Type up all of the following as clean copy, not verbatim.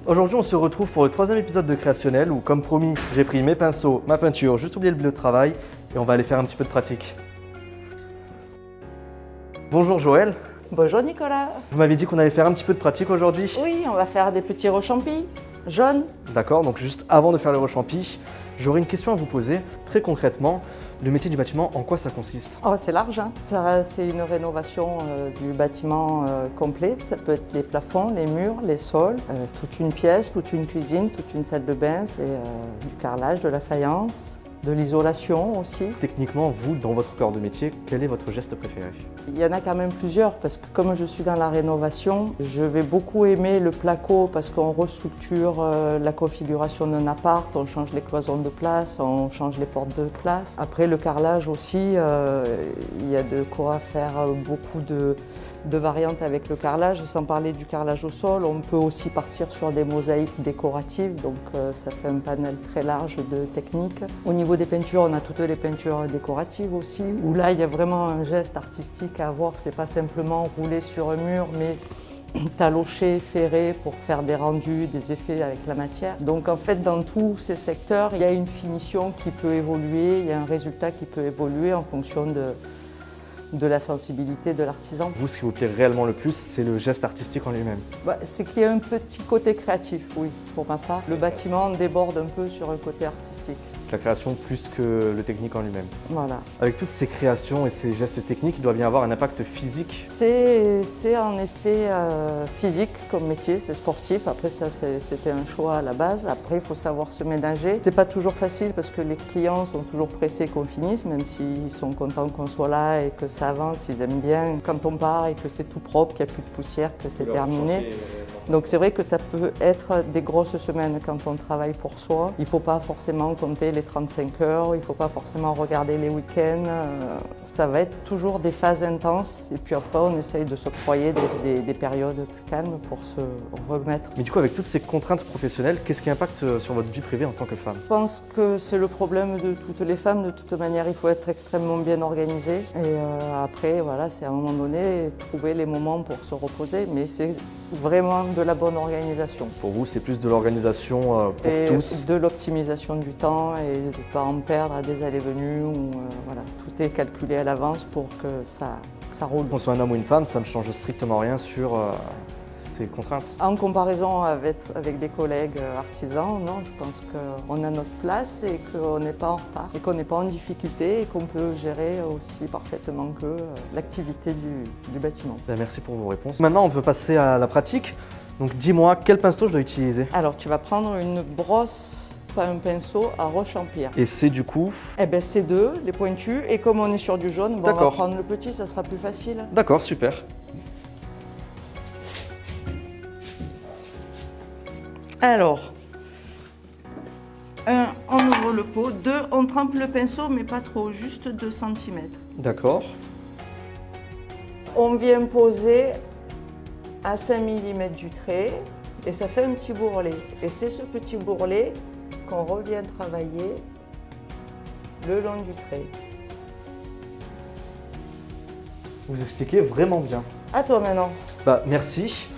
Aujourd'hui, on se retrouve pour le 3e épisode de Créationnel où, comme promis, j'ai pris mes pinceaux, ma peinture, juste oublié le bleu de travail et on va aller faire un petit peu de pratique. Bonjour Joël. Bonjour Nicolas. Vous m'avez dit qu'on allait faire un petit peu de pratique aujourd'hui. Oui, on va faire des petits rechampis jaunes. D'accord, donc juste avant de faire le rechampi, j'aurais une question à vous poser. Très concrètement, le métier du bâtiment, en quoi ça consiste? Oh, c'est large, hein. C'est une rénovation du bâtiment complet. Ça peut être les plafonds, les murs, les sols, toute une pièce, toute une cuisine, toute une salle de bain. C'est du carrelage, de la faïence, de l'isolation aussi. Techniquement, vous, dans votre corps de métier, quel est votre geste préféré? Il y en a quand même plusieurs parce que comme je suis dans la rénovation, je vais beaucoup aimer le placo parce qu'on restructure la configuration d'un appart, on change les cloisons de place, on change les portes de place. Après le carrelage aussi, il y a de quoi faire beaucoup de variantes avec le carrelage. Sans parler du carrelage au sol, on peut aussi partir sur des mosaïques décoratives, donc ça fait un panel très large de techniques. Au niveau des peintures, on a toutes les peintures décoratives aussi, où là il y a vraiment un geste artistique à avoir. C'est pas simplement rouler sur un mur, mais talocher, ferrer pour faire des rendus, des effets avec la matière. Donc en fait, dans tous ces secteurs, il y a une finition qui peut évoluer, il y a un résultat qui peut évoluer en fonction de la sensibilité de l'artisan. Vous, ce qui vous plaît réellement le plus, c'est le geste artistique en lui-même? C'est qu'il y a un petit côté créatif, oui, pour ma part. Le bâtiment déborde un peu sur un côté artistique. La création plus que le technique en lui-même. Voilà. Avec toutes ces créations et ces gestes techniques, il doit bien avoir un impact physique. C'est en effet physique comme métier, c'est sportif. Après ça, c'était un choix à la base. Après, il faut savoir se ménager. C'est pas toujours facile parce que les clients sont toujours pressés qu'on finisse, même s'ils sont contents qu'on soit là et que ça avance, ils aiment bien. Quand on part et que c'est tout propre, qu'il n'y a plus de poussière, que c'est terminé. Donc c'est vrai que ça peut être des grosses semaines quand on travaille pour soi. Il ne faut pas forcément compter les 35 heures, il ne faut pas forcément regarder les week-ends. Ça va être toujours des phases intenses et puis après on essaye de s'octroyer des périodes plus calmes pour se remettre. Mais du coup, avec toutes ces contraintes professionnelles, qu'est-ce qui impacte sur votre vie privée en tant que femme? Je pense que c'est le problème de toutes les femmes. De toute manière, il faut être extrêmement bien organisé. Et après, voilà, c'est à un moment donné, trouver les moments pour se reposer. Mais c'est vraiment de la bonne organisation. Pour vous, c'est plus de l'organisation pour tous? De l'optimisation du temps et de ne pas en perdre à des allées-venues. Voilà, tout est calculé à l'avance pour que ça roule. Qu'on soit un homme ou une femme, ça ne change strictement rien sur ces contraintes. En comparaison avec des collègues artisans, non, je pense qu'on a notre place et qu'on n'est pas en retard et qu'on n'est pas en difficulté et qu'on peut gérer aussi parfaitement que l'activité du bâtiment. Merci pour vos réponses. Maintenant, on peut passer à la pratique. Donc dis-moi, quel pinceau je dois utiliser? Alors, tu vas prendre une brosse, pas un pinceau, à rechampir. Et c'est du coup? Eh bien, c'est deux, les pointus. Et comme on est sur du jaune, bon, on va prendre le petit, ça sera plus facile. D'accord, super. Alors, 1, on ouvre le pot. 2, on trempe le pinceau, mais pas trop, juste 2 cm. D'accord. On vient poser à 5 mm du trait et ça fait un petit bourrelet. Et c'est ce petit bourrelet qu'on revient travailler le long du trait. Vous expliquez vraiment bien. À toi maintenant. Merci.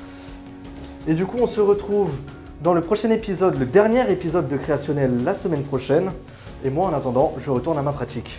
Et du coup, on se retrouve dans le prochain épisode, le dernier épisode de Créationnel la semaine prochaine. Et moi, en attendant, je retourne à ma pratique.